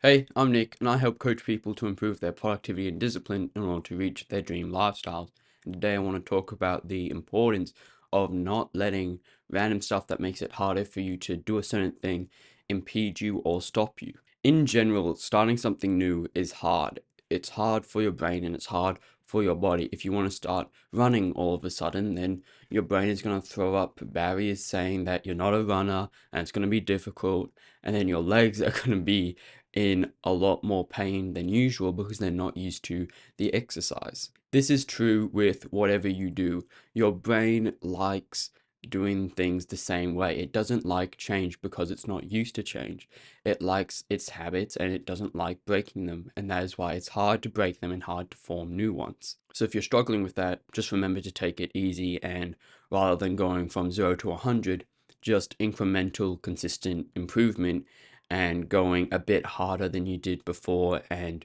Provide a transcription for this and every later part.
Hey, I'm Nick, and I help coach people to improve their productivity and discipline in order to reach their dream lifestyles. And today I want to talk about the importance of not letting random stuff that makes it harder for you to do a certain thing impede you or stop you. In general, starting something new is hard. It's hard for your brain and it's hard for your body. If you want to start running all of a sudden, then your brain is going to throw up barriers saying that you're not a runner and it's going to be difficult, and then your legs are going to be in a lot more pain than usual because they're not used to the exercise. This is true with whatever you do. Your brain likes doing things the same way. It doesn't like change because it's not used to change. It likes its habits and it doesn't like breaking them. And that is why it's hard to break them and hard to form new ones. So if you're struggling with that, just remember to take it easy, and rather than going from 0 to 100, just incremental, consistent improvement and going a bit harder than you did before and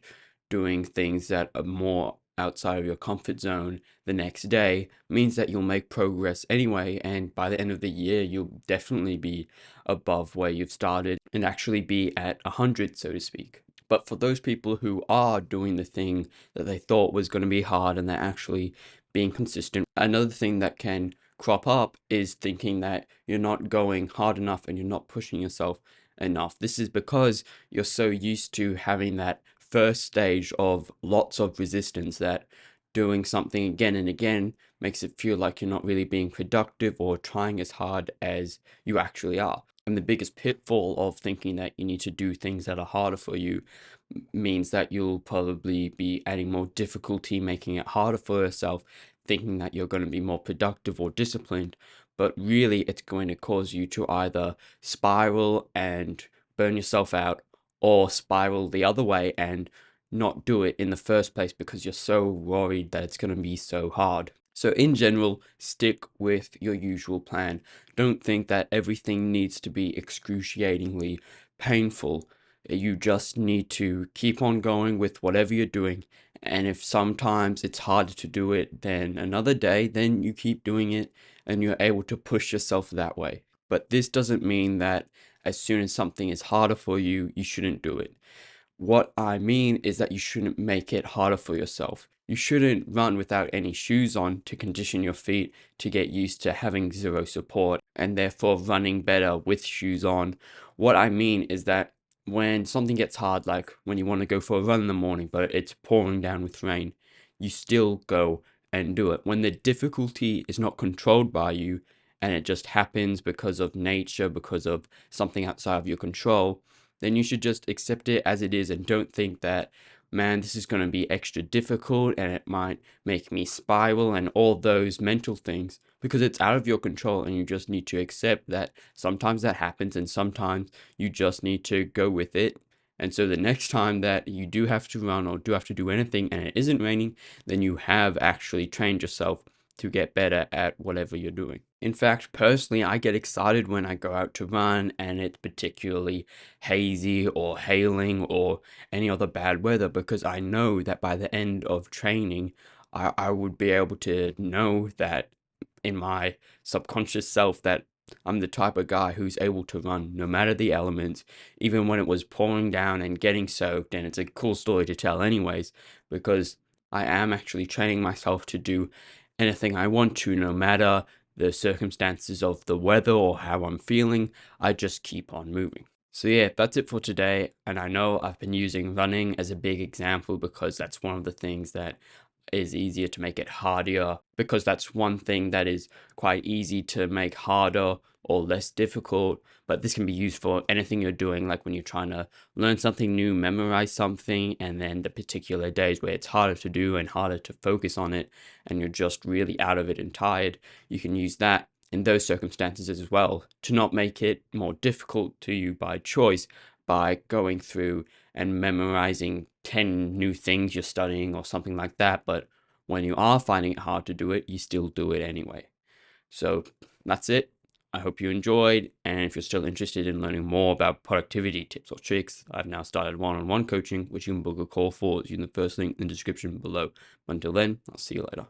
doing things that are more outside of your comfort zone the next day means that you'll make progress anyway, and by the end of the year you'll definitely be above where you've started and actually be at 100, so to speak. But for those people who are doing the thing that they thought was going to be hard and they're actually being consistent, another thing that can crop up is thinking that you're not going hard enough and you're not pushing yourself enough. This is because you're so used to having that first stage of lots of resistance that doing something again and again makes it feel like you're not really being productive or trying as hard as you actually are. And the biggest pitfall of thinking that you need to do things that are harder for you means that you'll probably be adding more difficulty, making it harder for yourself, thinking that you're going to be more productive or disciplined. But really, it's going to cause you to either spiral and burn yourself out, or spiral the other way and not do it in the first place because you're so worried that it's going to be so hard. So in general, stick with your usual plan. Don't think that everything needs to be excruciatingly painful. You just need to keep on going with whatever you're doing. And if sometimes it's harder to do it than another day, then you keep doing it and you're able to push yourself that way. But this doesn't mean that as soon as something is harder for you, you shouldn't do it. What I mean is that you shouldn't make it harder for yourself. You shouldn't run without any shoes on to condition your feet to get used to having zero support and therefore running better with shoes on. What I mean is that when something gets hard, like when you want to go for a run in the morning, but it's pouring down with rain, you still go and do it. When the difficulty is not controlled by you and it just happens because of nature, because of something outside of your control, then you should just accept it as it is and don't think that, man, this is going to be extra difficult and it might make me spiral and all those mental things, because it's out of your control and you just need to accept that sometimes that happens and sometimes you just need to go with it. And so the next time that you do have to run or do have to do anything and it isn't raining, then you have actually trained yourself to get better at whatever you're doing. In fact, personally, I get excited when I go out to run and it's particularly hazy or hailing or any other bad weather, because I know that by the end of training, I would be able to know that in my subconscious self that I'm the type of guy who's able to run no matter the elements, even when it was pouring down and getting soaked. And it's a cool story to tell, anyways, because I am actually training myself to do anything I want to, no matter the circumstances of the weather or how I'm feeling. I just keep on moving. So yeah, that's it for today. And I know I've been using running as a big example because that's one of the things that is easier to make it harder, because that's one thing that is quite easy to make harder or less difficult. But this can be used for anything you're doing, like when you're trying to learn something new, memorize something, and then the particular days where it's harder to do and harder to focus on it, and you're just really out of it and tired, you can use that in those circumstances as well to not make it more difficult to you by choice by going through and memorizing 10 new things you're studying or something like that. But when you are finding it hard to do it, you still do it anyway. So that's it. I hope you enjoyed. And if you're still interested in learning more about productivity tips or tricks, I've now started one-on-one coaching, which you can book a call for using the first link in the description below. Until then, I'll see you later.